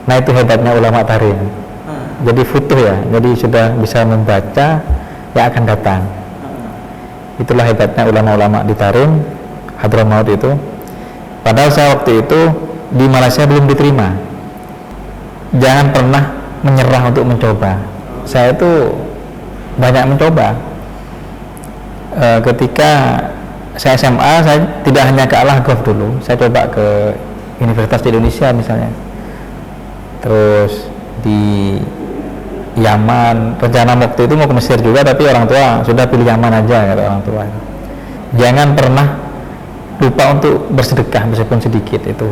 Nah itu hebatnya ulama tarim. Jadi futuh ya, jadi sudah bisa membaca yang akan datang. Itulah hebatnya ulama-ulama di Tarim, Hadramaut itu. Padahal saya waktu itu di Malaysia belum diterima. Jangan pernah menyerah untuk mencoba. Saya itu banyak mencoba. Ketika saya SMA, saya tidak hanya ke Al-Ahqaf dulu, saya coba ke Universitas di Indonesia misalnya. Terus di Yaman, rencana waktu itu mau ke Mesir juga, tapi orang tua sudah pilih Yaman aja, kata orang tua. Jangan pernah lupa untuk bersedekah meskipun sedikit, itu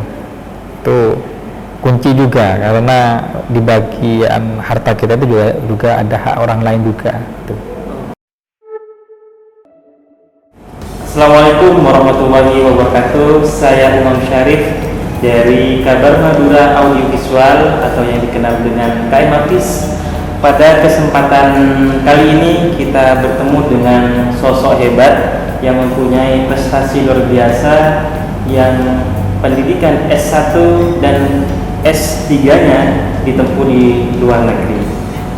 kunci juga, karena di bagian harta kita itu juga ada hak orang lain juga. Itu. Assalamualaikum warahmatullahi wabarakatuh. Saya Umam Syarif dari Kabar Madura Audiovisual atau yang dikenal dengan KM Hafiz. Pada kesempatan kali ini kita bertemu dengan sosok hebat yang mempunyai prestasi luar biasa, yang pendidikan S1 dan S3-nya ditempuh di luar negeri.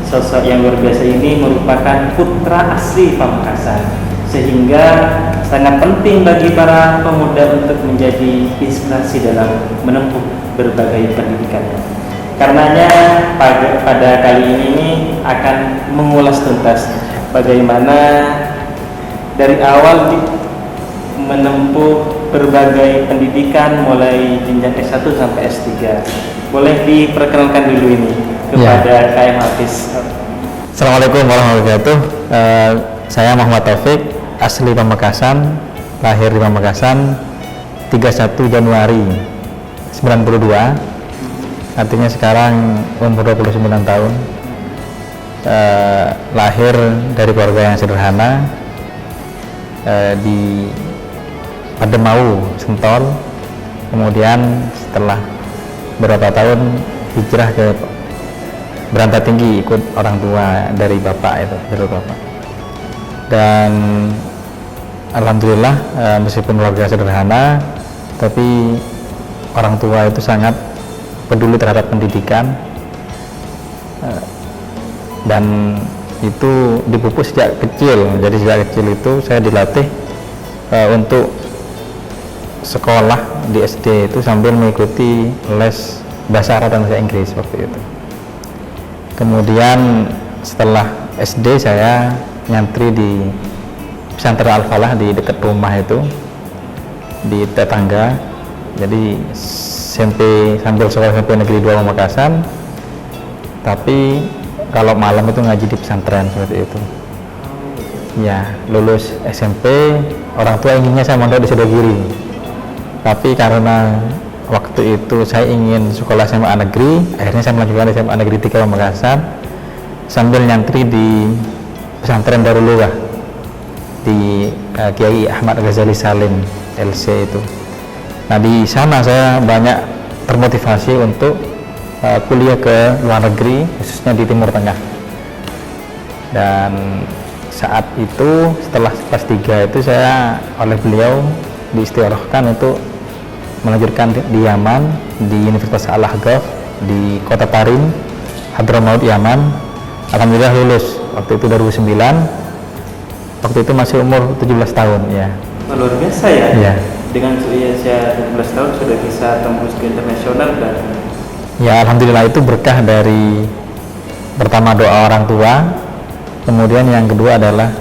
Sosok yang luar biasa ini merupakan putra asli Pamekasan, sehingga sangat penting bagi para pemuda untuk menjadi inspirasi dalam menempuh berbagai pendidikannya. Karenanya pada kali ini akan mengulas tuntas bagaimana dari awal menempuh berbagai pendidikan mulai jenjang S1 sampai S3. Boleh diperkenalkan dulu ini kepada KM Hafiz. Assalamualaikum warahmatullahi wabarakatuh. Saya Muhammad Taufik, asli Pamekasan, lahir di Pamekasan 31 Januari 92. Artinya sekarang umur 29 tahun. Lahir dari keluarga yang sederhana di Pademau, Sentol. Kemudian setelah beberapa tahun hijrah ke Berantatinggi ikut orang tua dari bapak itu, dari bapak. Dan alhamdulillah meskipun keluarga sederhana, tapi orang tua itu sangat peduli terhadap pendidikan, dan itu dipupuk sejak kecil. Jadi sejak kecil itu saya dilatih untuk sekolah di SD itu sambil mengikuti les bahasa Arab dan bahasa Inggris waktu itu. Kemudian setelah SD saya nyantri di pesantren Al-Falah di dekat rumah itu, di tetangga. Jadi SMP, sambil sekolah SMP Negeri 2 Pamekasan, tapi kalau malam itu ngaji di pesantren seperti itu. Ya, lulus SMP, orang tua inginnya saya mondok di Sodogiri, tapi karena waktu itu saya ingin sekolah SMA Negeri, akhirnya saya melanjutkan SMA Negeri 3 Pamekasan sambil nyantri di pesantren Darul Lughah di Kiai Ahmad Ghazali Salim LC itu. Nah di sana saya banyak termotivasi untuk kuliah ke luar negeri, khususnya di Timur Tengah. Dan saat itu setelah kelas 3 itu saya oleh beliau diistiarohkan untuk melanjutkan di Yaman, di Universitas Al-Ahqaf di Kota Tarim, Hadramaut, Yaman. Alhamdulillah lulus waktu itu 2009. Waktu itu masih umur 17 tahun ya. Luar biasa ya. Ya. Dengan usia 17 tahun sudah bisa tembus ke internasional dan ya alhamdulillah, itu berkah dari pertama doa orang tua, kemudian yang kedua adalah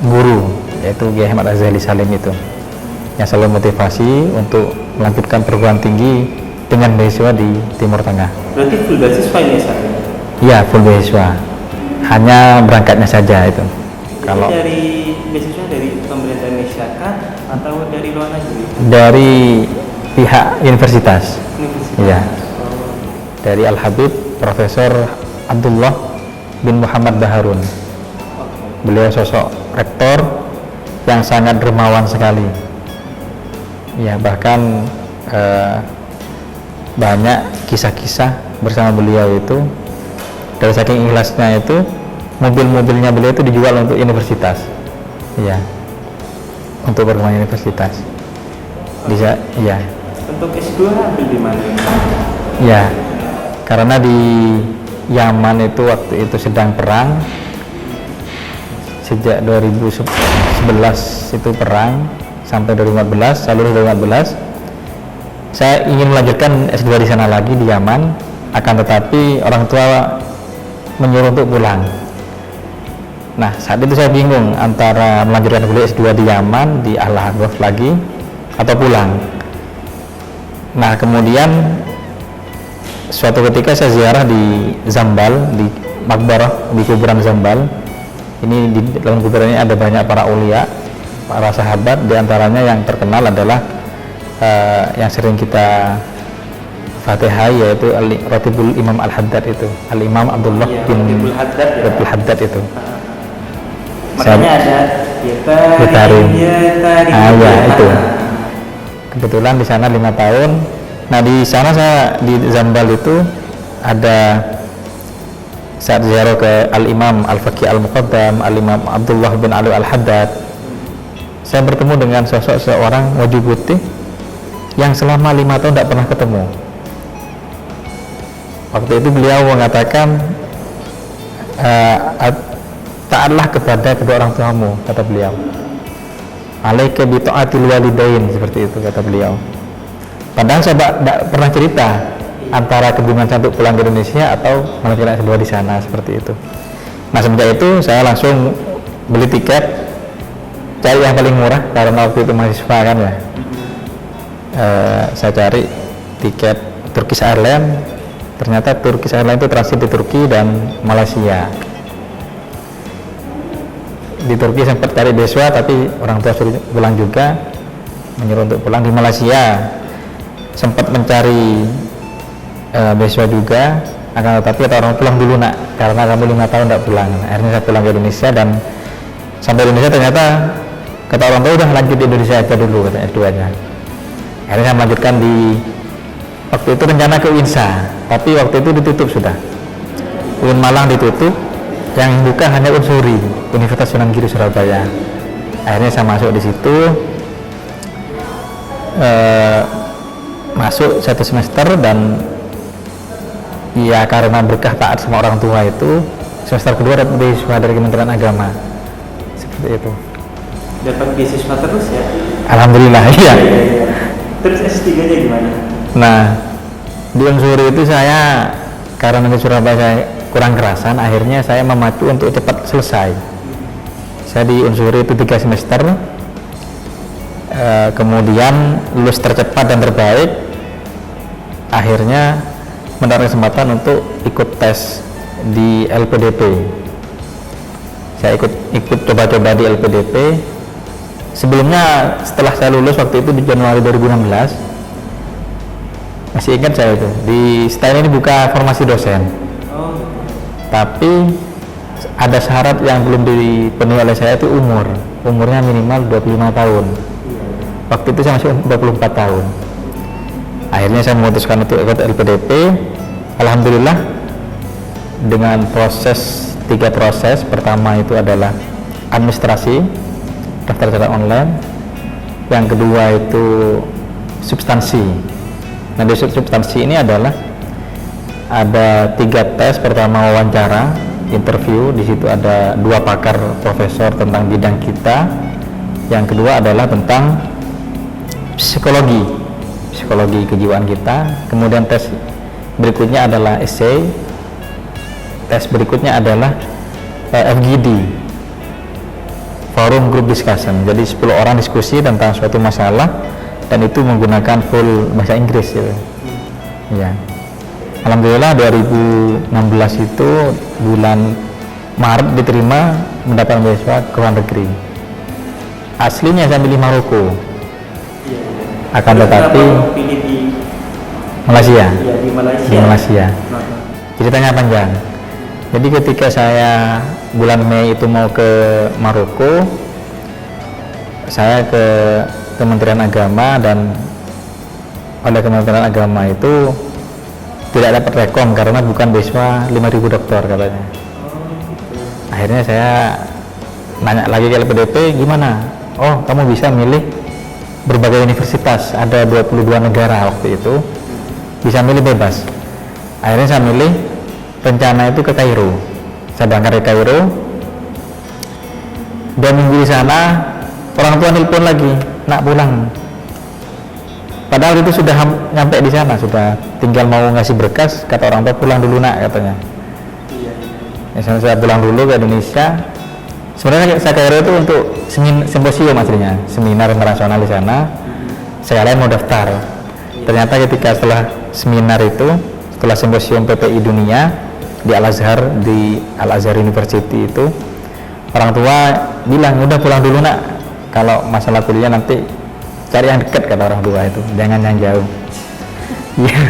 guru, yaitu Kiai Ahmad Ghazali Salim itu yang selalu motivasi untuk melanjutkan perguruan tinggi dengan beasiswa di Timur Tengah. berarti full beasiswa ini saat ini? Iya, full beasiswa, hanya berangkatnya saja itu. Kalau dari beasiswa dari pemerintah Indonesia kah atau dari luar negeri? dari pihak universitas. Universitas. Iya. Dari Al-Habib Profesor Abdullah bin Muhammad Baharun. Beliau sosok rektor yang sangat dermawan sekali. Ya, bahkan banyak kisah-kisah bersama beliau itu. Dari saking ikhlasnya itu, mobil-mobilnya beliau itu dijual untuk universitas. Iya. Untuk perkembangan universitas. Bisa, iya. Untuk S2 ambil di mana? Ya, karena di Yaman itu waktu itu sedang perang. Sejak 2011 itu perang sampai 2014, lalu 2014 saya ingin melanjutkan S2 di sana lagi di Yaman, akan tetapi orang tua menyuruh untuk pulang. Nah, saat itu saya bingung antara melanjutkan kuliah S2 di Yaman, di Al-Hadwaf lagi, atau pulang. Nah, kemudian suatu ketika saya ziarah di Zambal, di Makbarah, di kuburan Zambal. Ini di dalam kuburan ini ada banyak para ulia, para sahabat. Di antaranya yang terkenal adalah yang sering kita Fatihah, yaitu Ratibul Imam Al-Haddad itu, Al-Imam Abdullah bin Ratibul Haddad itu. Makanya ada Tarim. Ya itu. Ah. Kebetulan di sana 5 tahun. Nah, di sana saya di Zambal itu ada saat ziarah ke Al-Imam Al-Faqih Al-Muqaddam, Al-Imam Abdullah bin Ali Al-Haddad. Saya bertemu dengan sosok seorang wajah putih yang selama 5 tahun tidak pernah ketemu. Waktu itu beliau mengatakan, taatlah kepada kedua orang tuamu, kata beliau. Alaika bi ta'atil walidain, seperti itu kata beliau. Padahal saya tidak pernah cerita antara kebingungan saya untuk pulang ke Indonesia atau melanjutkan S2 di sana, seperti itu. Nah, semenjak itu saya langsung beli tiket, cari yang paling murah karena waktu itu mahasiswa kan ya. Saya cari tiket Turkish Airlines. Ternyata Turkish Airlines itu transit di Turki dan Malaysia. Di Turki sempat cari beasiswa, tapi orang tua suruh pulang juga, menyuruh untuk pulang. Di Malaysia sempat mencari beasiswa juga, akan tetapi kata orang pulang dulu nak, karena kamu 5 tahun tidak pulang. Akhirnya saya pulang ke Indonesia, dan sampai Indonesia ternyata kata orang tua udah lanjut di Indonesia aja dulu, katanya S2 nya. Akhirnya saya melanjutkan di, waktu itu rencana ke UINSA, tapi waktu itu ditutup sudah. UIN Malang ditutup, yang buka hanya Unsuri, Universitas Sunan Giri Surabaya. Akhirnya saya masuk di situ, masuk 1 semester, dan ya karena berkah taat sama orang tua itu, semester kedua dapat beasiswa dari Kementerian Agama, seperti itu. Dapat beasiswa terus ya? Alhamdulillah, iya. Terus S3-nya gimana? Nah, di Unsuri itu saya, karena di Surabaya saya kurang kerasan, akhirnya saya memacu untuk cepat selesai. Saya di Unsuri itu 3 semester, kemudian lulus tercepat dan terbaik. Akhirnya mendapat kesempatan untuk ikut tes di LPDP. Saya ikut coba-coba di LPDP. Sebelumnya, setelah saya lulus waktu itu di Januari 2016, masih ingat saya itu, di STAIN ini buka formasi dosen. Tapi ada syarat yang belum dipenuhi oleh saya, itu umurnya minimal 25 tahun. Waktu itu saya masih 24 tahun. Akhirnya saya memutuskan untuk ikut LPDP. Alhamdulillah, dengan 3 proses. Pertama itu adalah administrasi, daftar secara online. Yang kedua itu substansi. Nah, di substansi ini adalah ada 3 tes. Pertama wawancara, interview. Di situ ada 2 pakar profesor tentang bidang kita. Yang kedua adalah tentang psikologi kejiwaan kita. Kemudian tes berikutnya adalah essay. Tes berikutnya adalah FGD, forum group discussion. Jadi 10 orang diskusi tentang suatu masalah, dan itu menggunakan full bahasa Inggris gitu. Ya. Alhamdulillah 2016 itu bulan Maret diterima, mendapat beasiswa ke luar negeri. Aslinya saya pilih Maroko, akan tetapi pilih di Malaysia. Ya, di Malaysia. Di Malaysia. Ceritanya panjang. Jadi ketika saya bulan Mei itu mau ke Maroko, saya ke Kementerian Agama, dan oleh Kementerian Agama itu tidak dapat rekom karena bukan beasiswa 5.000 dokter katanya. Akhirnya saya nanya lagi ke LPDP, gimana? Oh, kamu bisa milih berbagai universitas, ada 22 negara waktu itu. bisa milih bebas. Akhirnya saya milih rencana itu ke Kairo. Saya berangkat ke Kairo, dan minggu di sana orang tua nelpon lagi, nak pulang. Padahal itu sudah nyampe di sana, sudah tinggal mau ngasih berkas, kata orang tua pulang dulu nak katanya. Misalnya saya pulang dulu ke Indonesia. Sebenarnya saya Kairo itu untuk simposium aslinya, seminar internasional di sana. Saya lain mau daftar. Ternyata ketika setelah seminar itu, setelah simposium PPI dunia di Al-Azhar, di Al-Azhar University itu, orang tua bilang udah pulang dulu nak, kalau masalah kuliah nanti cari yang dekat, kata orang tua itu, jangan yang jauh. Iya.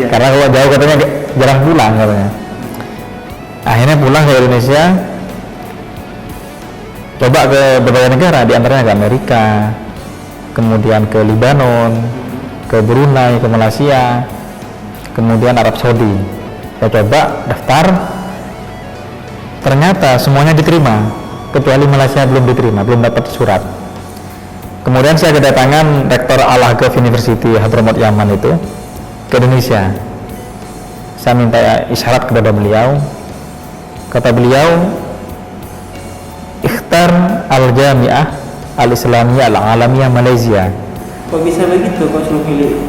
Karena kalau jauh katanya jarang pulang katanya. Akhirnya pulang ke Indonesia, coba ke berbagai negara, diantaranya ke Amerika, kemudian ke Libanon, ke Brunei, ke Malaysia, kemudian Arab Saudi. Saya coba daftar, ternyata semuanya diterima, kecuali Malaysia belum diterima, belum dapat surat. Kemudian saya kedatangan Rektor Al-Ahqaf University Hadramaut Yaman itu ke Indonesia. Saya minta isyarat kepada beliau. Kata beliau, ikhtar al-jami'ah al-islamiyah al-alamiyah Malaysia. Kok bisa begitu, kok suruh pilih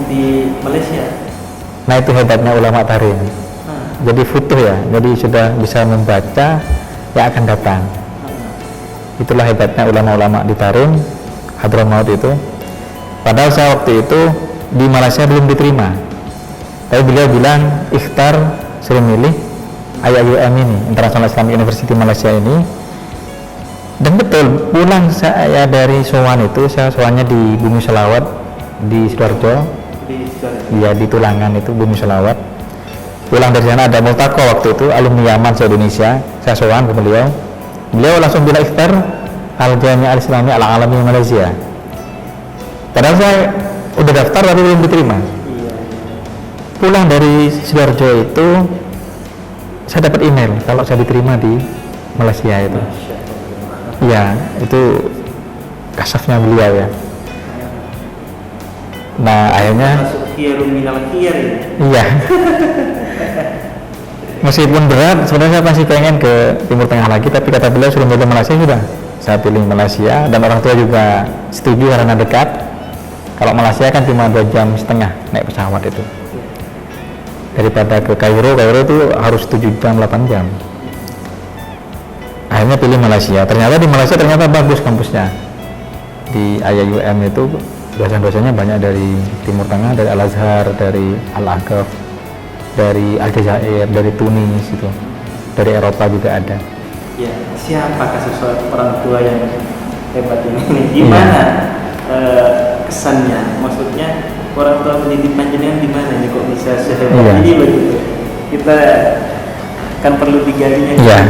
di Malaysia? Nah, itu hebatnya ulama Tarim. Jadi futuh ya, jadi sudah bisa membaca yang akan datang. Itulah hebatnya ulama-ulama di Tarim, Hadramaut itu. Padahal saya waktu itu di Malaysia belum diterima, tapi beliau bilang ikhtar, suruh milih IIUM ini, International Islamic University Malaysia ini. Dan betul, pulang saya dari sowan itu, saya sowannya di Bumi Selawat di Sidoarjo, ya di Tulangan itu Bumi Selawat. Pulang dari sana ada multaqo waktu itu alumni Yaman se-Indonesia, saya sowan ke beliau. Beliau langsung bilang ikhtar al-jami' al-islami al-alami Malaysia. Padahal saya udah daftar tapi belum diterima. Pulang dari Sidoarjo itu saya dapat email kalau saya diterima di Malaysia itu. Iya, itu kasafnya beliau ya. Nah, akhirnya iya. Meskipun berat, sebenarnya saya masih pengen ke Timur Tengah lagi, tapi kata beliau suruh milih Malaysia, sudah saya pilih Malaysia, dan orang tua juga setuju karena dekat. Kalau Malaysia kan cuma 2,5 jam naik pesawat itu. Daripada ke Kairo itu harus 7 jam 8 jam. Akhirnya pilih Malaysia. Ternyata di Malaysia ternyata bagus kampusnya. Di IIUM itu dosen-dosennya banyak dari Timur Tengah, dari Al-Azhar, dari Al-Ahqaf, dari Aljazair, dari Tunis itu, dari Eropa juga ada. Ya, siapakah sosok orang tua yang hebat ini? Gimana kesannya? Maksudnya orang tua pendidik panjenengan di mana ini kok bisa sehebat ini begitu? Kita kan perlu digalinya. Iya.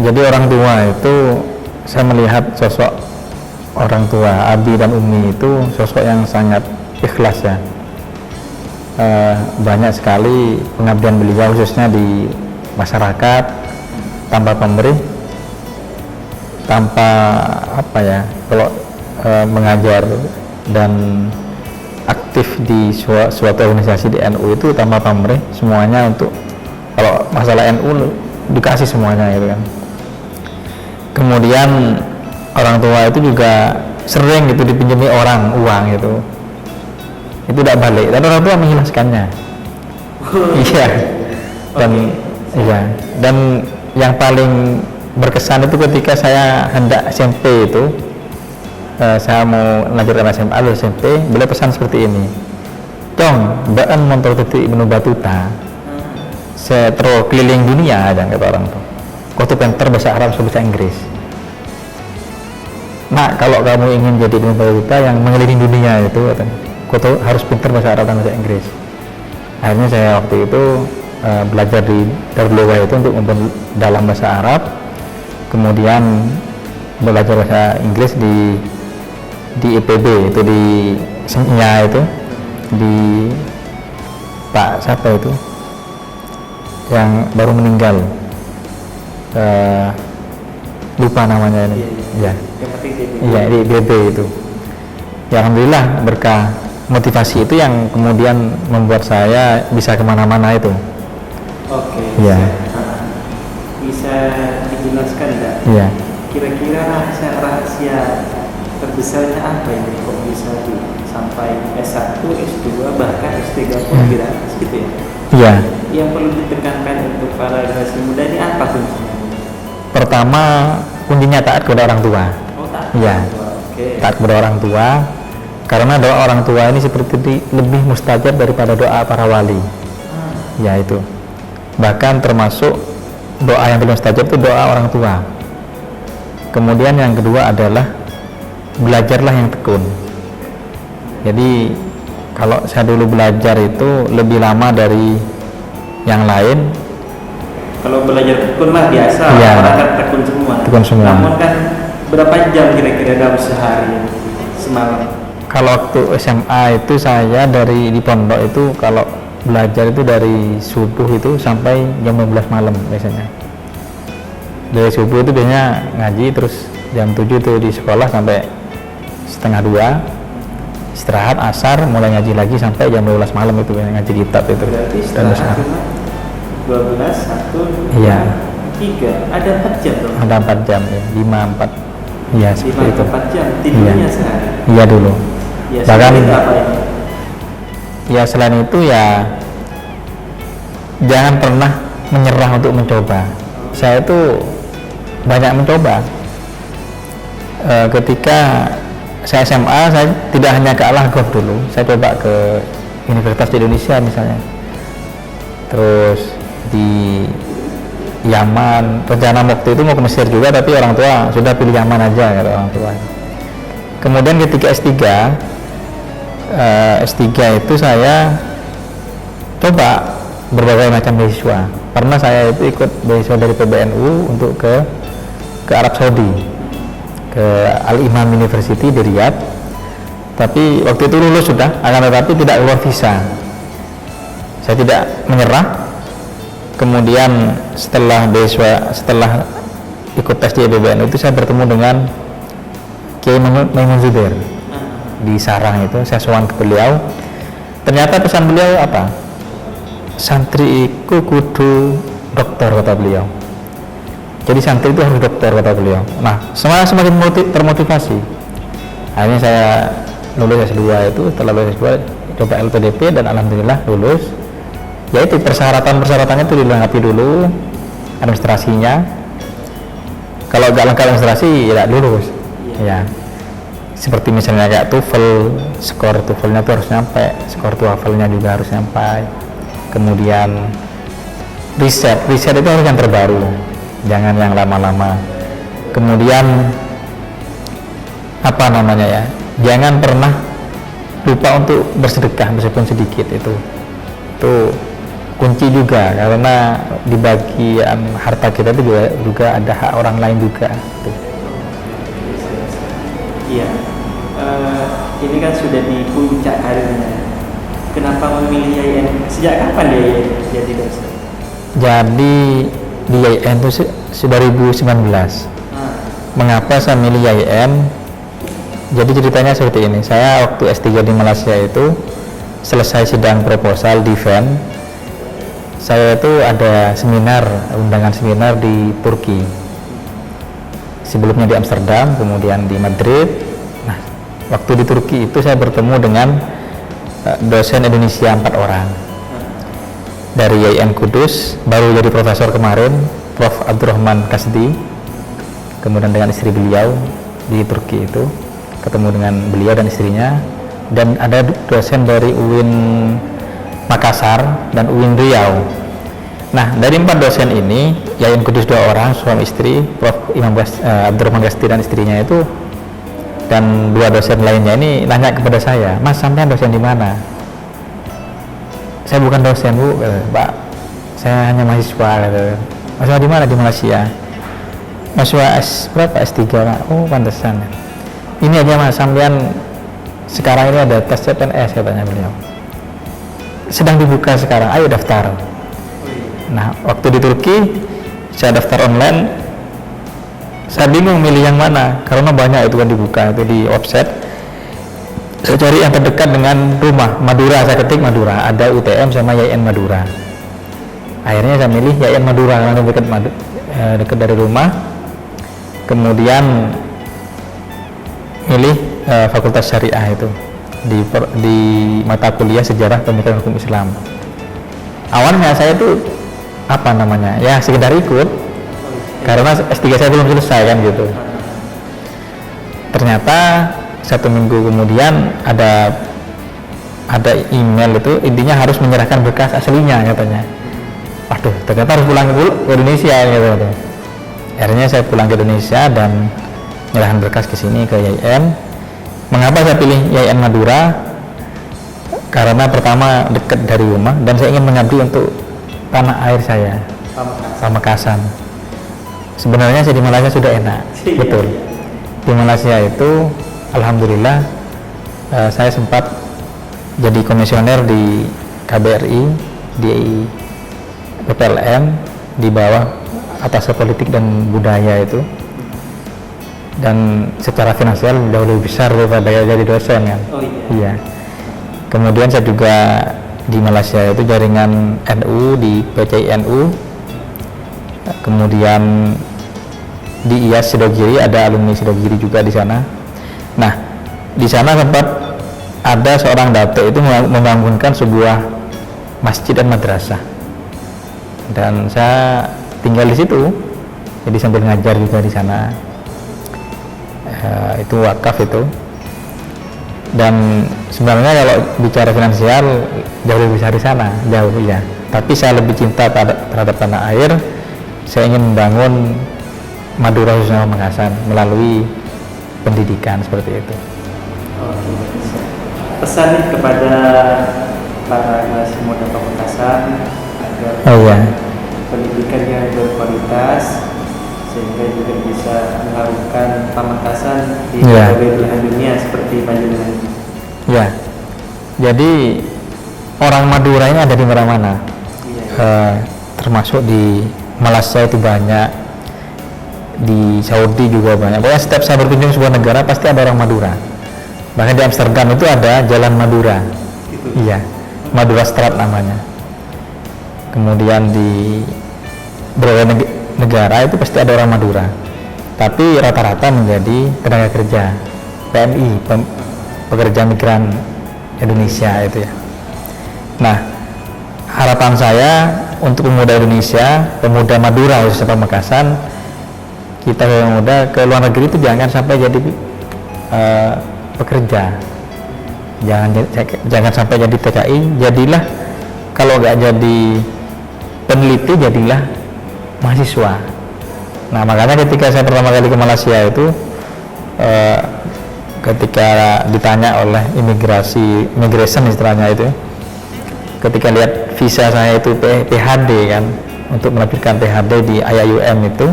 Jadi orang tua itu, saya melihat sosok orang tua Abi dan Umi itu sosok yang sangat ikhlas ya. Banyak sekali pengabdian beliau khususnya di masyarakat, tanpa pamrih, tanpa apa ya, kalau mengajar dan aktif di suatu organisasi di NU itu tanpa pamrih, semuanya untuk kalau masalah NU dikasih semuanya gitu kan. Kemudian orang tua itu juga sering gitu dipinjami orang uang itu tidak balik, dan orang tua mengikhlaskannya. Iya. Dan iya, dan yang paling berkesan itu ketika saya hendak SMP itu, saya mau melanjutkan SMA lalu SMP, beliau pesan seperti ini, "Dong, baan motor titik Ibnu Batuta, saya terus keliling dunia aja," kata orang tuh. "Kau tuh pinter bahasa Arab, bahasa Inggris. Nah, kalau kamu ingin jadi Ibnu Batuta yang mengelilingi dunia itu, katanya, kau tuh harus pinter bahasa Arab dan bahasa Inggris." Akhirnya saya waktu itu belajar di Darul Ulumah itu untuk dalam bahasa Arab, kemudian belajar bahasa Inggris di IPB itu, di Senya itu, di Pak siapa itu yang baru meninggal, lupa namanya ini. Iya, iya di IPB itu. Ya, alhamdulillah berkah motivasi itu yang kemudian membuat saya bisa kemana-mana itu. Oke. Iya. Bisa dijelaskan nggak? Iya. Kira-kira rahasia terbesarnya apa ini kok bisa sampai S1, S2 bahkan S3 pun gratis gitu ya? Iya. Yang perlu ditekankan untuk para generasi muda ini apa kuncinya? Pertama, kuncinya taat kepada orang tua. Oh, taat. Iya. Oke. Taat kepada orang tua, karena doa orang tua ini seperti lebih mustajab daripada doa para wali. Ya itu. Bahkan termasuk doa yang paling mustajab itu doa orang tua. Kemudian yang kedua adalah belajarlah yang tekun. Jadi kalau saya dulu belajar itu lebih lama dari yang lain. Kalau belajar tekun mah biasa, Iya. orang kan tekun semua. Tekun semua. Namun kan berapa jam kira-kira dalam sehari semalam? Kalau waktu SMA itu saya di pondok itu kalau belajar itu dari subuh itu sampai jam 12 malam biasanya. Dari subuh itu biasanya ngaji, terus jam 7 itu di sekolah sampai setengah 2, istirahat asar mulai ngaji lagi sampai jam 12 malam itu biasanya ngaji kitab itu. Berarti Dan setengah cuma 12, 1, 2, Iya. 3, ada 4 jam dong? ada 4 jam ya, 5, 4 iya 5 seperti itu. atau 4 jam, tidurnya sehari? Iya dulu. Ya, Bahkan selain itu apa ini? ya selain itu ya jangan pernah menyerah untuk mencoba. Saya itu banyak mencoba. Ketika saya SMA, saya tidak hanya ke Al-Aghof dulu, saya coba ke universitas di Indonesia misalnya, terus di Yaman. Rencana waktu itu mau ke Mesir juga, tapi orang tua sudah pilih Yaman aja kata orang tua. Kemudian ketika S3 itu saya coba berbagai macam beasiswa. Pernah saya itu ikut beasiswa dari PBNU untuk ke Arab Saudi, ke Al-Imam University di Riyadh. Tapi waktu itu lulus sudah, akan tetapi tidak keluar visa. Saya tidak menyerah. Kemudian setelah ikut tes di PBNU itu saya bertemu dengan Kiai Maimun Zubair di Sarang itu. Saya sowan ke beliau. Ternyata pesan beliau apa? Santri iku kudu dokter, kata beliau. Jadi santri itu harus dokter, kata beliau. Nah, semakin termotivasi. Akhirnya saya lulus S2 itu. Setelah lulus S2 coba LPDP dan alhamdulillah lulus. Yaitu persyaratannya itu dilengkapi dulu, administrasinya. Kalau nggak lengkap administrasi ya tidak lulus. Ya. Seperti misalnya kayak TOEFL, skor TOEFL-nya itu harus nyampe, skor TOEFL-nya juga harus nyampe. Kemudian riset itu harus yang terbaru, jangan yang lama-lama. Kemudian apa namanya ya, jangan pernah lupa untuk bersedekah meskipun sedikit. Itu kunci juga, karena di bagian harta kita itu juga ada hak orang lain juga. Iya, ini kan sudah di puncak karirnya. Kenapa memilih YIN? Sejak kapan dia jadi dosen? Jadi di YIN itu 2019. Mengapa saya milih YIN? Jadi ceritanya seperti ini. Saya waktu S3 di Malaysia itu selesai sidang proposal defense. Saya itu ada undangan seminar di Turki. Sebelumnya di Amsterdam, kemudian di Madrid. Nah, waktu di Turki itu saya bertemu dengan dosen Indonesia 4 orang dari YIN Kudus, baru jadi profesor kemarin, Prof. Abdurrahman Kasdi. Kemudian dengan istri beliau di Turki itu, ketemu dengan beliau dan istrinya. Dan ada dosen dari UIN Makassar dan UIN Riau. Nah, dari 4 dosen ini, YIN Kudus 2 orang, suami istri, Prof. Abdurrahman Kasdi dan istrinya itu, dan 2 dosen lainnya ini nanya kepada saya, Mas, sampean dosen di mana? Saya bukan dosen, Bu, Pak. Saya hanya mahasiswa. Mahasiswa di mana? Di Malaysia. Mahasiswa berapa? S3, Pak. Oh, pantesan. Ini aja, Mas, sampean sekarang ini ada tes CPNS, katanya beliau. Sedang dibuka sekarang, ayo daftar. Nah, waktu di Turki saya daftar online. Saya bingung milih yang mana karena banyak itu kan dibuka itu di website. Saya cari yang terdekat dengan rumah, Madura. Saya ketik Madura, ada UTM sama YN Madura. Akhirnya saya milih YN Madura karena dekat dari rumah. Kemudian milih Fakultas Syariah itu di mata kuliah Sejarah Pemikiran Hukum Islam. Awalnya saya itu apa namanya, ya sekedar ikut karena S3 saya belum selesai kan gitu. Ternyata 1 minggu kemudian ada email itu, intinya harus menyerahkan berkas aslinya katanya. Waduh, ternyata harus pulang ke Indonesia gitu. Akhirnya saya pulang ke Indonesia dan menyerahkan berkas ke sini ke YN. Mengapa saya pilih YN Madura? Karena pertama dekat dari rumah dan saya ingin mengabdi untuk tanah air saya, Pamekasan. Sebenarnya saya di Malaysia sudah enak, betul. Di Malaysia itu alhamdulillah saya sempat jadi komisioner di KBRI, di PPLN, di bawah Atas Politik dan Budaya itu, dan secara finansial jauh lebih besar daripada jadi dosen kan. Iya. Kemudian saya juga di Malaysia itu jaringan NU di PCINU, kemudian di IAS Sidogiri ada alumni Sidogiri juga di sana. Nah, di sana sempat ada seorang datuk itu membangunkan sebuah masjid dan madrasah, dan saya tinggal di situ, jadi sambil ngajar juga di sana. Itu wakaf itu. Dan sebenarnya kalau bicara finansial jauh lebih besar di sana, jauh ya. Tapi saya lebih cinta terhadap tanah air. Saya ingin membangun Madura khususnya Pamekasan melalui pendidikan seperti itu. Pesan kepada para generasi muda Pamekasan agar pendidikan yang berkualitas sehingga juga bisa mengharumkan Pamekasan di berbagai belahan dunia seperti panjenengan. Ya, jadi orang Madura ini ada di mana-mana, termasuk di Malaysia itu banyak, di Saudi juga banyak. Pokoknya setiap saya berkunjung sebuah negara pasti ada orang Madura. Bahkan di Amsterdam itu ada Jalan Madura, iya, Madura Straat namanya. Kemudian di beberapa negara itu pasti ada orang Madura, tapi rata-rata menjadi tenaga kerja PMI, pekerja migran Indonesia itu ya. Nah, harapan saya untuk pemuda Indonesia, pemuda Madura khususnya Pamekasan, kita pemuda ke luar negeri itu jangan sampai jadi pekerja, jangan sampai jadi TKI, jadilah kalau nggak jadi peneliti jadilah mahasiswa. Nah, makanya ketika saya pertama kali ke Malaysia itu ketika ditanya oleh immigration istilahnya itu, ketika lihat visa saya itu PhD kan, untuk menerbitkan PhD di IAIUM itu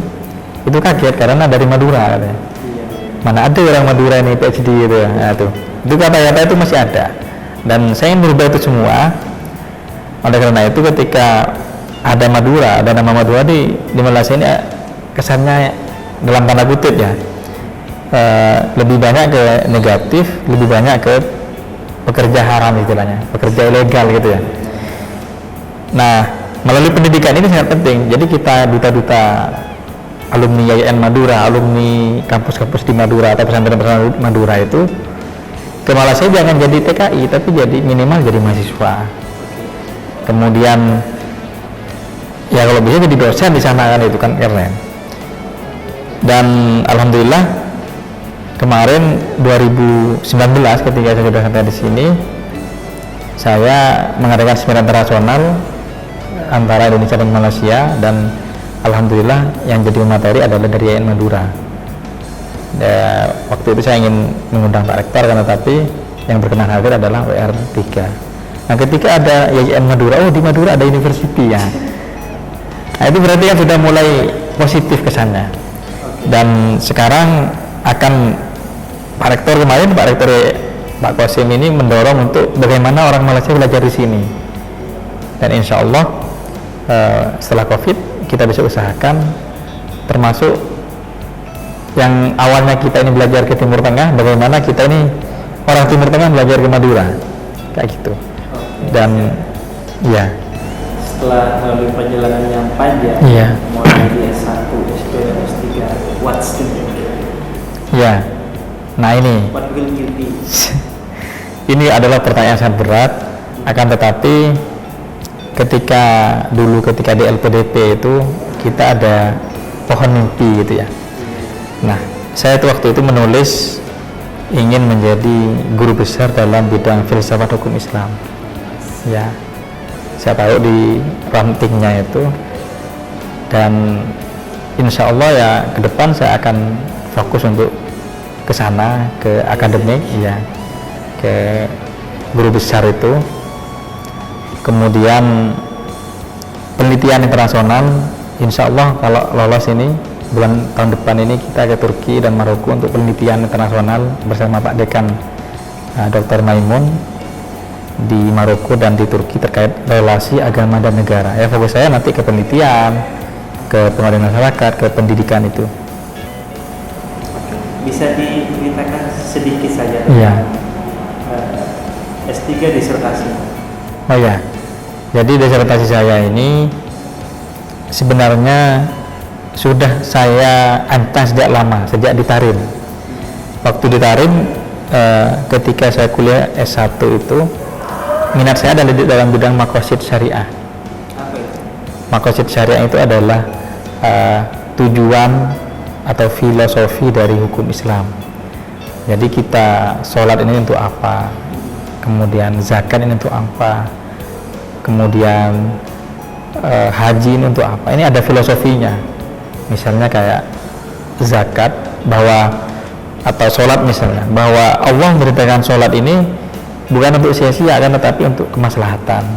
kaget karena dari Madura katanya. Mana ada orang Madura ini PhD gitu ya. Nah, itu kata-kata itu masih ada, dan saya ingin merubah itu semua. Oleh karena itu ketika ada Madura, ada nama Madura di Malaysia ini kesannya dalam tanda kutip ya, lebih banyak ke negatif, lebih banyak ke pekerja haram istilahnya, pekerja ilegal gitu ya. Nah, melalui pendidikan ini sangat penting. Jadi kita duta-duta alumni YN Madura, alumni kampus-kampus di Madura atau pesantren-pesantren Madura itu ke Malaysia jangan jadi TKI, tapi jadi minimal jadi mahasiswa. Kemudian ya kalau bisa jadi dosen di sana kan, itu kan keren. Dan alhamdulillah kemarin 2019 ketika saya sudah sampai di sini, saya mengadakan seminar internasional antara Indonesia dan Malaysia, dan alhamdulillah yang jadi materi adalah dari YN Madura. Waktu itu saya ingin mengundang Pak Rektor, karena tapi yang berkenan hadir adalah WR3. Nah, ketika ada YN Madura, oh di Madura ada university ya. Nah, itu berarti kan sudah mulai positif kesannya. Dan sekarang akan Pak Rektor kemarin, Pak Qasim ini mendorong untuk bagaimana orang Malaysia belajar di sini. Dan insya Allah setelah COVID kita bisa usahakan, termasuk yang awalnya kita ini belajar ke Timur Tengah, bagaimana kita ini orang Timur Tengah belajar ke Madura kayak gitu. Dan ya setelah melalui perjalanan yang panjang, Iya. mulai di S1, S2, dan S3, what's the new? ya, nah ini What will you be? ini adalah pertanyaan sangat berat. Akan tetapi ketika di LPDP itu kita ada pohon mimpi gitu ya. Nah, saya tuh waktu itu menulis ingin menjadi guru besar dalam bidang filsafat hukum Islam. Ya, saya tahu di rantingnya itu, dan insya Allah ya ke depan saya akan fokus untuk ke sana, ke akademik, ya, ke guru besar itu. Kemudian penelitian internasional, insya Allah kalau lolos ini tahun depan ini kita ke Turki dan Maroko untuk penelitian internasional bersama Pak Dekan Dr. Maimun di Maroko dan di Turki terkait relasi agama dan negara. Ya, fokus saya nanti ke penelitian, ke pengabdian masyarakat, ke pendidikan itu. Bisa diceritakan sedikit saja Iya. S3 disertasi. Oh ya, jadi disertasi saya ini sebenarnya sudah saya antas sejak lama, sejak di Tarim. Waktu di Tarim, ketika saya kuliah S1 itu, minat saya adalah dalam bidang maqasid syariah. Apa itu? Maqasid syariah itu adalah tujuan atau filosofi dari hukum Islam. Jadi kita sholat ini untuk apa, kemudian zakat ini untuk apa, kemudian haji ini untuk apa. Ini ada filosofinya. Misalnya kayak zakat, bahwa atau sholat misalnya, bahwa Allah memberitakan sholat ini bukan untuk sia-sia kan, tetapi untuk kemaslahatan.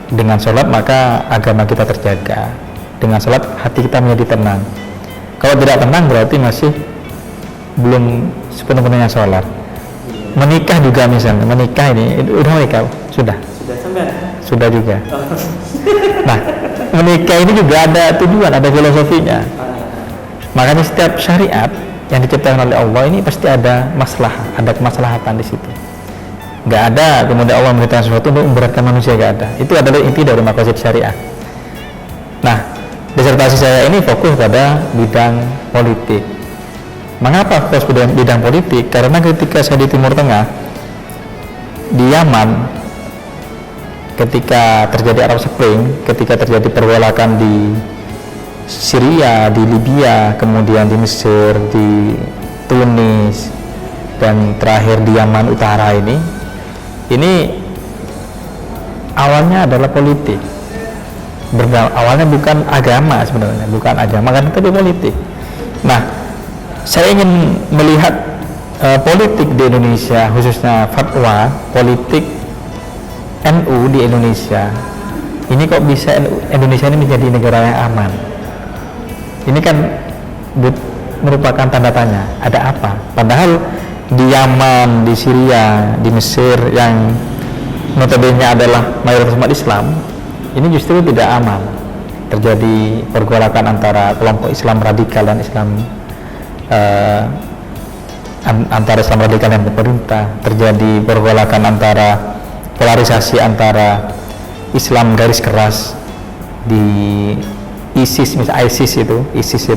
Dengan sholat maka agama kita terjaga. Dengan sholat hati kita menjadi tenang. Kalau tidak tenang berarti masih belum sepenuhnya sholat. Menikah juga misalnya, menikah ini udah menikah, sudah Sampai? sudah juga. Nah, menikah ini juga ada tujuan, ada filosofinya. Makanya setiap syariat yang diciptakan oleh Allah ini pasti ada masalah, ada kemaslahatan di situ. Nggak ada kemudian Allah memberitakan sesuatu untuk memberatkan manusia, nggak ada. Itu adalah inti dari maqasid syariah. Nah, disertasi saya ini fokus pada bidang politik. Mengapa fokus bidang politik? Karena ketika saya di Timur Tengah, di Yaman, ketika terjadi Arab Spring, ketika terjadi pergolakan di Syria, di Libya, kemudian di Mesir, di Tunis, dan terakhir di Yaman Utara ini awalnya adalah politik. Awalnya bukan agama sebenarnya, bukan agama kan, tapi politik. Nah, saya ingin melihat politik di Indonesia, khususnya fatwa politik NU di Indonesia. Ini kok bisa Indonesia ini menjadi negara yang aman? Ini kan merupakan tanda tanya, ada apa? Padahal di Yaman, di Syria, di Mesir yang notabene adalah mayoritas umat Islam, ini justru tidak aman. Terjadi pergolakan antara kelompok Islam radikal dan antara Islam radikal dan pemerintah. Terjadi pergolakan antara polarisasi antara Islam garis keras di ISIS itu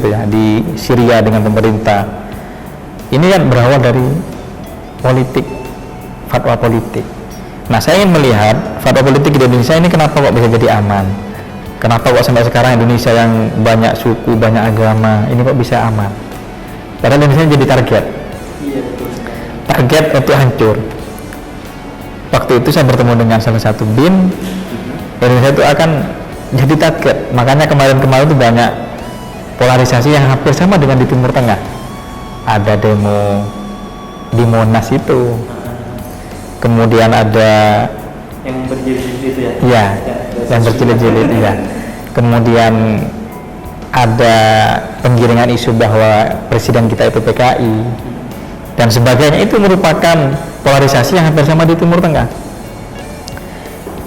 ya, di Syria dengan pemerintah. Ini kan berawal dari politik, fatwa politik. Nah, saya ingin melihat fatwa politik di Indonesia ini kenapa kok bisa jadi aman? Kenapa kok sampai sekarang Indonesia yang banyak suku, banyak agama, ini kok bisa aman? Padahal Indonesia jadi target. Iya, betul. Target untuk hancur. Waktu itu saya bertemu dengan salah satu BIN, Indonesia itu akan jadi target. Makanya kemarin-kemarin itu banyak polarisasi yang hampir sama dengan di Timur Tengah. Ada demo di Monas itu, kemudian ada Yang berjilid-jilid itu ya? ya, yang berjilid-jilid ya. Kemudian ada penggiringan isu bahwa presiden kita itu PKI dan sebagainya. Itu merupakan polarisasi yang hampir sama di Timur Tengah.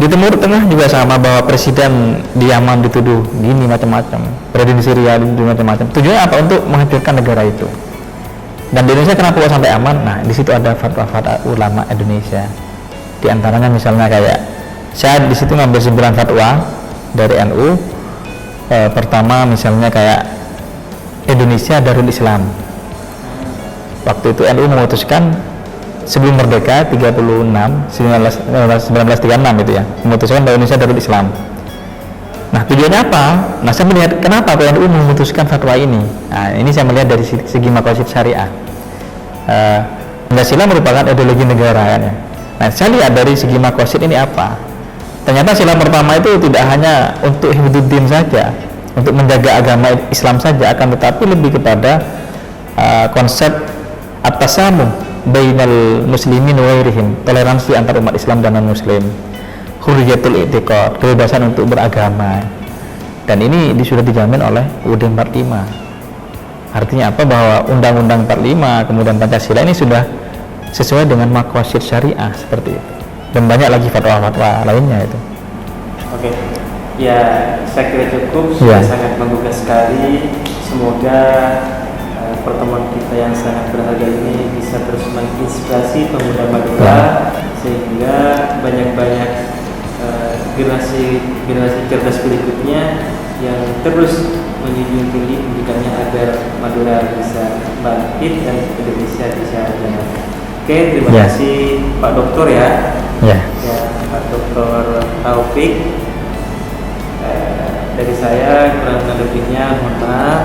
Di Timur Tengah juga sama, bahwa presiden di Yaman dituduh gini macam-macam, presiden di Syria dituduh macam-macam. Tujuannya apa? Untuk menghancurkan negara itu. Dan di Indonesia kenapa kok sampai aman? Nah, di situ ada fatwa-fatwa ulama Indonesia. Di antaranya misalnya kayak saya di situ ngambil 9 fatwa dari NU. Pertama misalnya kayak Indonesia Darul Islam. Waktu itu NU memutuskan sebelum merdeka 1936 itu ya, memutuskan bahwa Indonesia Darul Islam. Nah, tujuannya apa? Nah, saya melihat kenapa PNU memutuskan fatwa ini. Nah, ini saya melihat dari segi maqasid syariah. Pancasila merupakan ideologi negara kan ya. Nah, saya lihat dari segi maqasid ini apa? Ternyata sila pertama itu tidak hanya untuk hiduddin saja, untuk menjaga agama Islam saja, akan tetapi lebih kepada konsep at-tasamuh bainal muslimin wa ghairihim, toleransi antar umat Islam dan non-muslim, hurriyatul i'tiqad, kebebasan untuk beragama. Dan ini sudah dijamin oleh UUD 45. Artinya apa? Bahwa Undang-Undang 45 kemudian Pancasila ini sudah sesuai dengan maqasid syariah seperti itu. Dan banyak lagi fatwa-fatwa lainnya itu. Oke. Ya, saya kira cukup, sudah sangat menggugah sekali. Semoga pertemuan kita yang sangat berharga ini bisa terus menginspirasi pemuda Madura, sehingga banyak-banyak generasi cerdas berikutnya yang terus menjunjung tinggi pendidikannya agar Madura bisa bangkit dan Indonesia bisa berjalan. Oke, terima kasih Pak Dokter ya. Ya, Pak Dokter Taufik. Dari saya kurang lebihnya mohon maaf.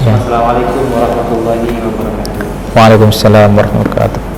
Assalamualaikum warahmatullahi wabarakatuh. Waalaikumsalam warahmatullahi wabarakatuh.